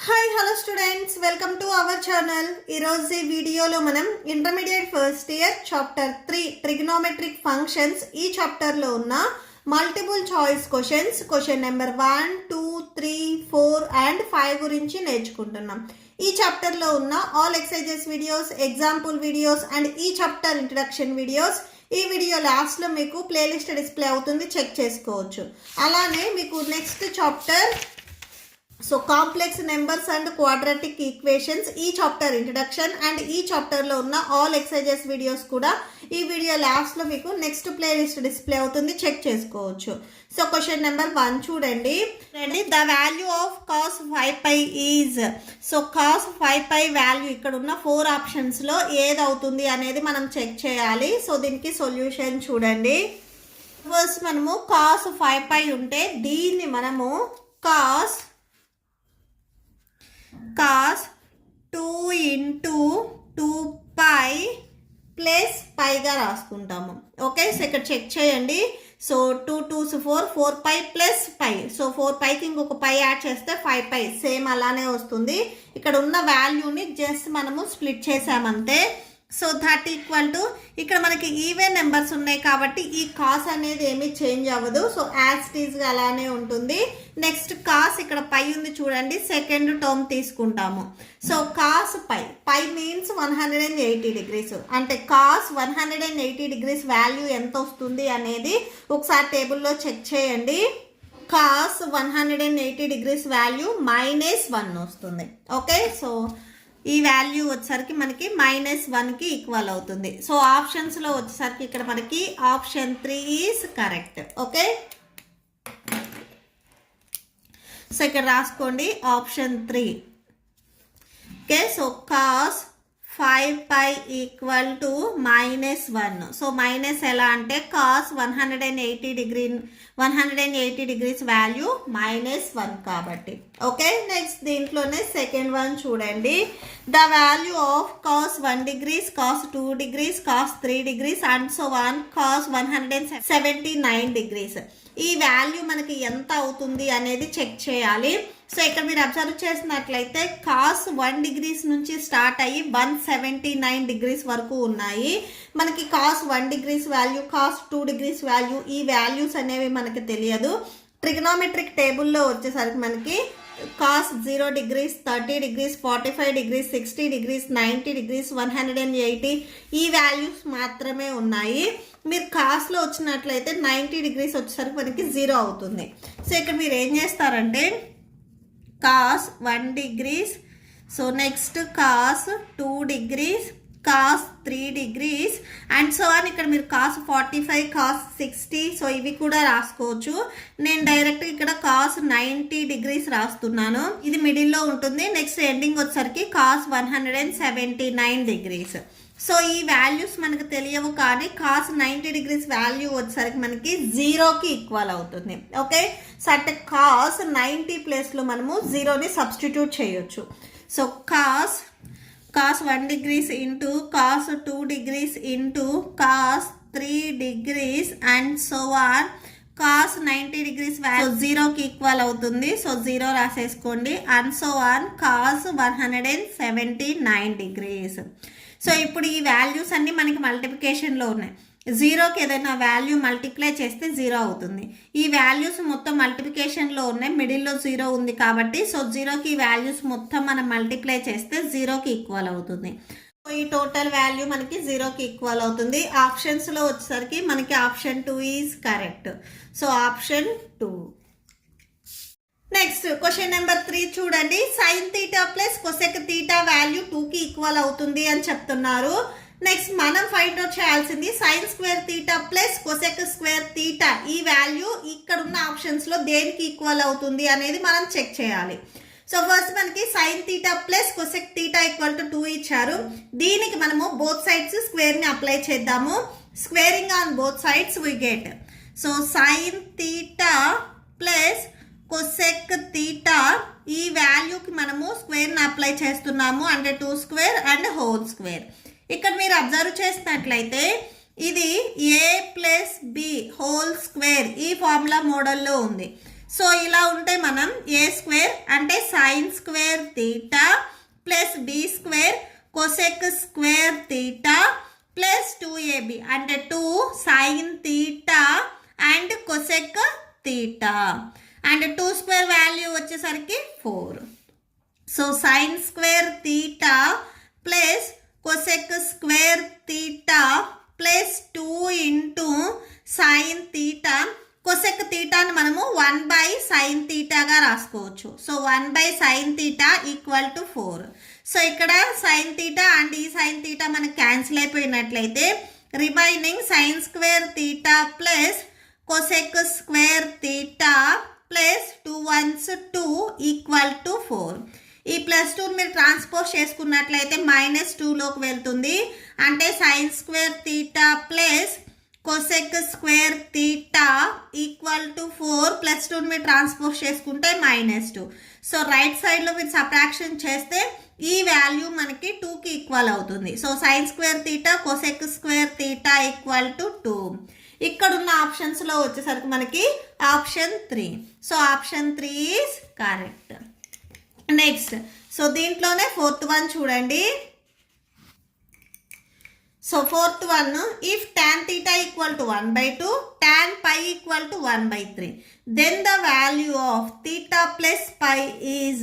Hi hello students, welcome to our channel. ఈరోజు ఈ వీడియోలో మనం intermediate first year chapter 3 trigonometric functions ఈ చాప్టర్లో ఉన్న multiple choice question number 1, 2, 3, 4 and 5 గురించి నేర్చుకుంటున్నాం. ఈ చాప్టర్లో ఉన్న all exercises videos, example videos and ఈ చాప్టర్ ఇంట్రడక్షన్ వీడియోస్ ఈ వీడియో లాస్ట్లో మీకు ప్లేలిస్ట్ డిస్ప్లే అవుతుంది, చెక్ చేసుకోవచ్చు. అలానే మీకు next chapter complex numbers and quadratic equations ఈ చాప్టర్ ఇంట్రడక్షన్ అండ్ ఈ చాప్టర్లో ఉన్న ఆల్ ఎక్సర్సైజెస్ వీడియోస్ కూడా ఈ వీడియో లాస్ట్లో మీకు నెక్స్ట్ ప్లేలిస్ట్ డిస్ప్లే అవుతుంది, చెక్ చేసుకోవచ్చు. సో క్వశ్చన్ నెంబర్ 1 చూడండి. The value of cos 5π is. So cos 5π value ఇక్కడ ఉన్న 4 ఆప్షన్స్లో ఏది అవుతుంది అనేది మనం చెక్ చేయాలి. సో దీనికి సొల్యూషన్ చూడండి. ఫస్ట్ మనము కాస్ 5π ఉంటే దీన్ని మనము కాస్ 2 into 2π ప్లస్ పైగా రాసుకుంటాము. ఓకే, సో ఇక్కడ చెక్ చేయండి. So 2 2s 4 4π plus pi. So 4πకి ఇంకొక పై యాడ్ చేస్తే 5π సేమ్ అలానే వస్తుంది. ఇక్కడ ఉన్న వాల్యూని జస్ట్ మనము స్ప్లిట్ చేసామంతే. సో దట్ ఈక్వల్ టు ఇక్కడ మనకి ఈవెన్ నెంబర్స్ ఉన్నాయి కాబట్టి ఈ కాస్ అనేది ఏమీ చేంజ్ అవ్వదు. సో యాజ్ ఇట్ ఈస్గా అలానే ఉంటుంది. నెక్స్ట్ కాస్ ఇక్కడ పై ఉంది చూడండి, సెకండ్ టర్మ్ తీసుకుంటాము. So cos pi means 180 degrees. అంటే కాస్ 180 డిగ్రీస్ వాల్యూ ఎంత వస్తుంది అనేది ఒకసారి టేబుల్లో చెక్ చేయండి. కాస్ 180 డిగ్రీస్ వాల్యూ -1 వస్తుంది. ఓకే, సో ఈ వాల్యూ వచ్చేసరికి మనకి -1కి ఈక్వల్ అవుతుంది. సో ఆప్షన్స్లో వచ్చేసరికి ఇక్కడ మనకి option 3 is correct. Okay, so ఇక్కడ రాసుకోండి option 3. Okay, so cos 5π equal to -1. So minus ఎలా అంటే కాస్ 180 డిగ్రీస్ వాల్యూ -1 కాబట్టి. ఓకే, నెక్స్ట్ దీంట్లోనే సెకండ్ వన్ చూడండి. The value of cos 1 degrees, cos 2 degrees, cos 3 degrees and so on cos 179 degrees. ఈ value మనకి ఎంత అవుతుంది అనేది చెక్ చేయాలి. సో ఇక్కడ మీరు అబ్జర్వ్ చేసినట్లయితే కాస్ 1 డిగ్రీస్ నుంచి స్టార్ట్ అయ్యి 179 డిగ్రీస్ వరకు ఉన్నాయి. మనకి cos 1 degrees value, cos 2 degrees value ఈ వాల్యూస్ అనేవి మనకి తెలియదు. ట్రిగ్నోమెట్రిక్ టేబుల్లో వచ్చేసరికి మనకి cos 0 degrees, 30 degrees, 45 degrees, 60 degrees, 90 degrees, 180 ఈ వాల్యూస్ మాత్రమే ఉన్నాయి. మీరు కాస్లో వచ్చినట్లయితే 90 డిగ్రీస్ వచ్చేసరికి మనకి 0 అవుతుంది. సో ఇక్కడ మీరు ఏం చేస్తారంటే cos 1 degrees, so next cos 2 degrees, cos 3 degrees and so అని ఇక్కడ మీరు కాస్ 45, కాస్ 60 సో ఇవి కూడా రాసుకోవచ్చు. నేను డైరెక్ట్గా ఇక్కడ కాస్ 90 డిగ్రీస్ రాస్తున్నాను, ఇది మిడిల్లో ఉంటుంది. నెక్స్ట్ ఎండింగ్ వచ్చేసరికి కాస్ 179 డిగ్రీస్. సో ఈ వాల్యూస్ మనకు తెలియవు కానీ కాస్ 90 డిగ్రీస్ వాల్యూ వచ్చేసరికి మనకి 0కి ఈక్వల్ అవుతుంది. ఓకే, సో అంటే కాస్ 90 ప్లేస్లో మనము 0ని సబ్స్టిట్యూట్ చేయొచ్చు. So cos 1 degrees into cos 2 degrees into cos 3 degrees and so on cos 90 degrees value 0కి ఈక్వల్ అవుతుంది. సో 0 రాసేసుకోండి and so on cos 179 degrees. So ఇప్పుడు ఈ వాల్యూస్ అన్నీ మనకి మల్టిప్లికేషన్లో ఉన్నాయి. 0కి ఏదైనా వాల్యూ మల్టిప్లై చేస్తే 0 అవుతుంది. ఈ వాల్యూస్ మొత్తం మల్టిప్లికేషన్లో ఉన్నాయి, మిడిల్లో 0 ఉంది కాబట్టి సో 0కి ఈ వాల్యూస్ మొత్తం మనం మల్టిప్లై చేస్తే 0కి ఈక్వల్ అవుతుంది. సో ఈ టోటల్ వాల్యూ మనకి 0కి ఈక్వల్ అవుతుంది. ఆప్షన్స్లో వచ్చేసరికి మనకి option 2 is correct. So option 2. Next question number 3 చూడండి. Sign theta plus cosec theta value 2కి ఈక్వల్ అవుతుంది అని చెప్తున్నారు. నెక్స్ట్ మనం ఫైండ్ అవుట్ చేయాల్సింది sign square theta plus cosec square theta ఈ వాల్యూ ఇక్కడ ఉన్న ఆప్షన్స్లో దేనికి ఈక్వల్ అవుతుంది అనేది మనం చెక్ చేయాలి. సో ఫస్ట్ మనకి sine theta plus cosec theta equal to 2 ఇచ్చారు. దీనికి మనము బోత్ సైడ్స్ స్క్వేర్ని అప్లై చేద్దాము. Squaring on both sides we get. So sine theta plus cosec theta ఈ వాల్యూకి మనము స్క్వేర్ని అప్లై చేస్తున్నాము, అంటే 2 స్క్వేర్ అండ్ హోల్ స్క్వేర్. ఇక్కడ మీరు అబ్జర్వ్ చేసినట్లయితే ఇది a plus b whole square ఈ ఫార్ములా మోడల్లో ఉంది. సో ఇలా ఉంటే మనం ఏ స్క్వేర్ అంటే sine square theta plus b square cosec square theta plus 2ab అంటే 2 sine theta and cosec theta and 2 square value వచ్చేసరికి 4. So sine square theta plus cosec square theta plus 2 into sine theta. Cosec తీటాని మనము 1/sin తీటాగా రాసుకోవచ్చు. So 1/sin theta equal to 4. So ఇక్కడ sign theta and ఈ sine theta మనకి cancel అయిపోయినట్లయితే remaining sine square theta plus cosec square theta plus 2 1s 2 equal to 4. ఈ +2 మీరు ట్రాన్స్పోజ్ చేసుకున్నట్లయితే -2లోకి వెళ్తుంది. అంటే sine square theta plus cosec square theta equal to 4 +2 మీరు ట్రాన్స్పోజ్ చేసుకుంటే -2. సో రైట్ సైడ్లో మీరు సబ్ట్రాక్షన్ చేస్తే ఈ వాల్యూ మనకి 2కి ఈక్వల్ అవుతుంది. So sine square theta cosec square theta equal to 2. ఇక్కడ ఉన్న ఆప్షన్స్లో వచ్చేసరికి మనకి option 3. So option 3 is correct. Next so దీంట్లోనే 4th వన్ చూడండి. So 4th one, if tan theta equal to 1/2 tan pi equal to 1/3 then the value of theta plus pi is.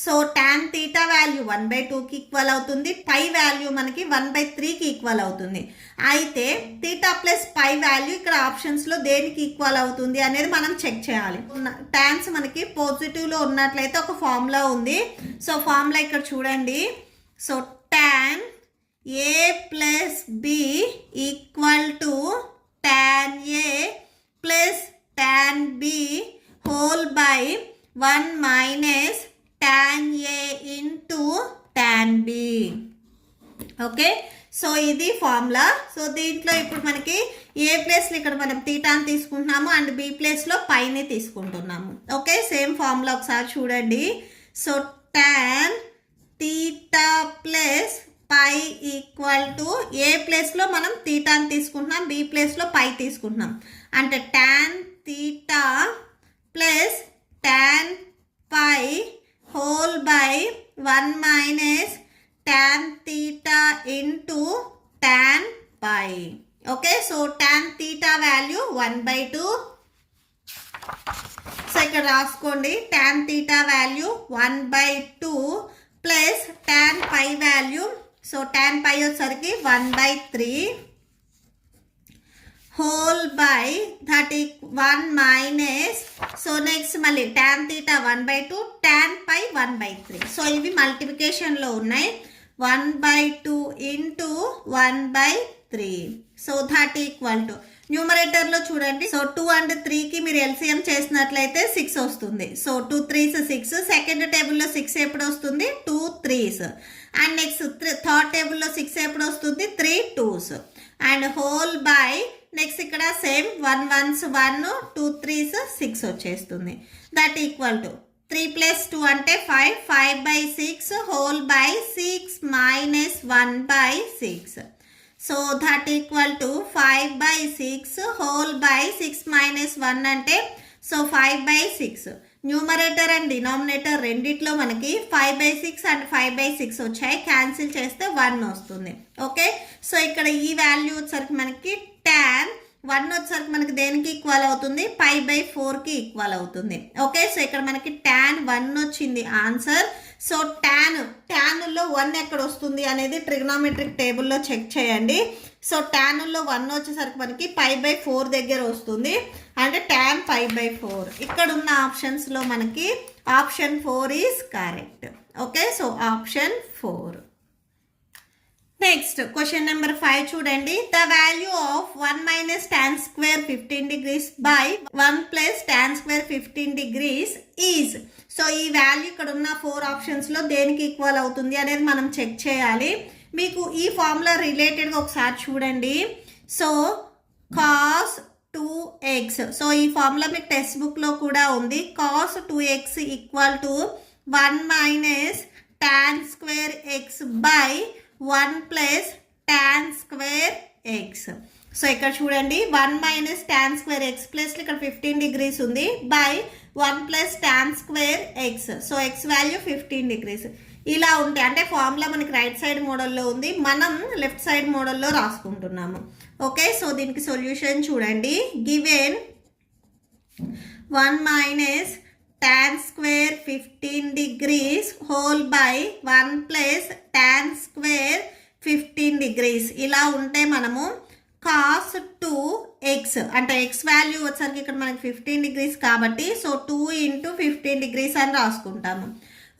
So tan theta value 1/2కి equal అవుతుంది, pi value మనకి 1/3కి equal అవుతుంది. అయితే theta plus pi value ఇక్కడ ఆప్షన్స్లో దేనికి equal అవుతుంది అనేది మనం చెక్ చేయాలి. టాన్స్ మనకి పాజిటివ్లో ఉన్నట్లయితే ఒక ఫార్ములా ఉంది. సో ఫార్ములా ఇక్కడ చూడండి. So tan a plus b equal to tan a plus tan b whole by 1 minus tan a into tan b. Okay, so ఇది ఫార్ములా. సో దీంట్లో ఇప్పుడు మనకి ఏ ప్లేస్లో ఇక్కడ మనం తీటాని తీసుకుంటున్నాము అండ్ బి ప్లేస్లో పైని తీసుకుంటున్నాము. ఓకే, సేమ్ ఫార్ములా ఒకసారి చూడండి. So tan theta plus pi equal to a ప్లేస్లో మనం తీటాని తీసుకుంటున్నాం, బి ప్లేస్లో పై తీసుకుంటున్నాం. అంటే tan theta plus tan phi whole by 1 minus tan theta into tan phi. Okay, so tan theta value 1/2. So ఇక్కడ రాసుకోండి. tan theta value 1/2 plus tan phi value, so tan phi వచ్చేసరికి 1/3 whole by 1 minus. So next మళ్ళీ tan theta 1/2 tan phi 1/3. So ఇవి మల్టిప్లికేషన్లో ఉన్నాయి. 1/2 into 1/3. So that equal to న్యూమరేటర్లో చూడండి. So 2 and 3కి మీరు ఎల్సిఎం చేసినట్లయితే 6 వస్తుంది. So 2 3s 6. సెకండ్ టేబుల్లో 6 ఎప్పుడు వస్తుంది? 2 3s. అండ్ నెక్స్ట్ థర్డ్ టేబుల్లో 6 ఎప్పుడు వస్తుంది? 3 2s. And whole by next ఇక్కడ సేమ్ 1 1s 1 2 3s 6 వచ్చేస్తుంది. దట్ ఈక్వల్ టు 3 + 2 అంటే 5 5/6 whole by 6 minus 1/6. So that equal to 5/6 whole by 6 minus 1 అంటే సో 5/6. న్యూమరేటర్ అండ్ డినామినేటర్ రెండిట్లో మనకి 5/6 అండ్ 5/6 వచ్చాయి. క్యాన్సిల్ చేస్తే 1 వస్తుంది. ఓకే, సో ఇక్కడ ఈ వాల్యూ వచ్చేసరికి మనకి tan 1 వచ్చేసరికి మనకి దేనికి ఈక్వల్ అవుతుంది? π/4కి ఈక్వల్ అవుతుంది. ఓకే, సో ఇక్కడ మనకి tan 1 వచ్చింది ఆన్సర్. సో ట్యాన్లో 1 ఎక్కడ వస్తుంది అనేది ట్రిగ్నోమెట్రిక్ టేబుల్లో చెక్ చేయండి. సో ట్యాన్లో 1 వచ్చేసరికి మనకి π/4 దగ్గర వస్తుంది. అంటే tan π/4. ఇక్కడ ఉన్న ఆప్షన్స్లో మనకి option 4 is correct. Okay, so option 4. Next question number 5 చూడండి. The value of 1 minus tan square 15 degrees by 1 plus tan square 15 degrees is. So ఈ వాల్యూ ఇక్కడ ఉన్న 4 ఆప్షన్స్లో దేనికి ఈక్వల్ అవుతుంది అనేది మనం చెక్ చేయాలి. మీకు ఈ ఫార్ములా రిలేటెడ్గా ఒకసారి చూడండి. So cos 2x. సో ఈ ఫార్ములా మీకు టెక్స్ట్ బుక్లో కూడా ఉంది. cos 2x equal to 1 minus tan square x by 1 plus tan square x. So ఇక్కడ చూడండి 1 minus tan square x plus ఇక్కడ 15 degrees ఉంది by 1 plus tan square X. So X value 15 degrees. ఇలా ఉంటాయి. అంటే ఫార్ములా మనకి రైట్ సైడ్ మోడల్లో ఉంది, మనం లెఫ్ట్ సైడ్ మోడల్లో రాసుకుంటున్నాము. ఓకే, సో దీనికి సొల్యూషన్ చూడండి. Given 1 minus tan square 15 degrees whole by 1 plus tan square 15 degrees. ఇలా ఉంటే మనము cos 2x అంటే x వాల్యూ వచ్చరికి ఇక్కడ మనకి 15 degrees కాబట్టి సో 2 into 15 degrees అని రాసుకుంటాము.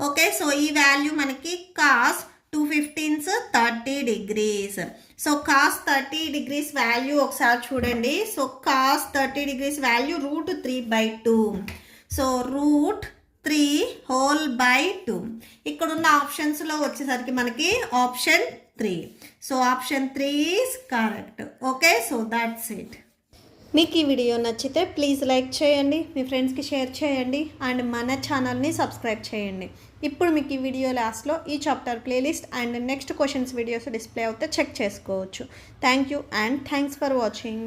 ఓకే, సో ఈ వాల్యూ మనకి cos 2 15s 30 degrees. So cos 30 degrees value ఒకసారి చూడండి. So cos 30 degrees value √3/2. So √3 whole by 2. ఇక్కడ ఉన్న ఆప్షన్స్లో వచ్చేసరికి మనకి option 3. So option 3 is correct. Okay, so that's it. మీకు ఈ వీడియో నచ్చితే ప్లీజ్ లైక్ చేయండి, మీ ఫ్రెండ్స్కి షేర్ చేయండి అండ్ మన ఛానల్ని సబ్స్క్రైబ్ చేయండి. ఇప్పుడు మీకు ఈ వీడియో లాస్ట్లో ఈ chapter playlist and next questions videos display అవుతే చెక్ చేసుకోవచ్చు. Thank you and thanks for watching.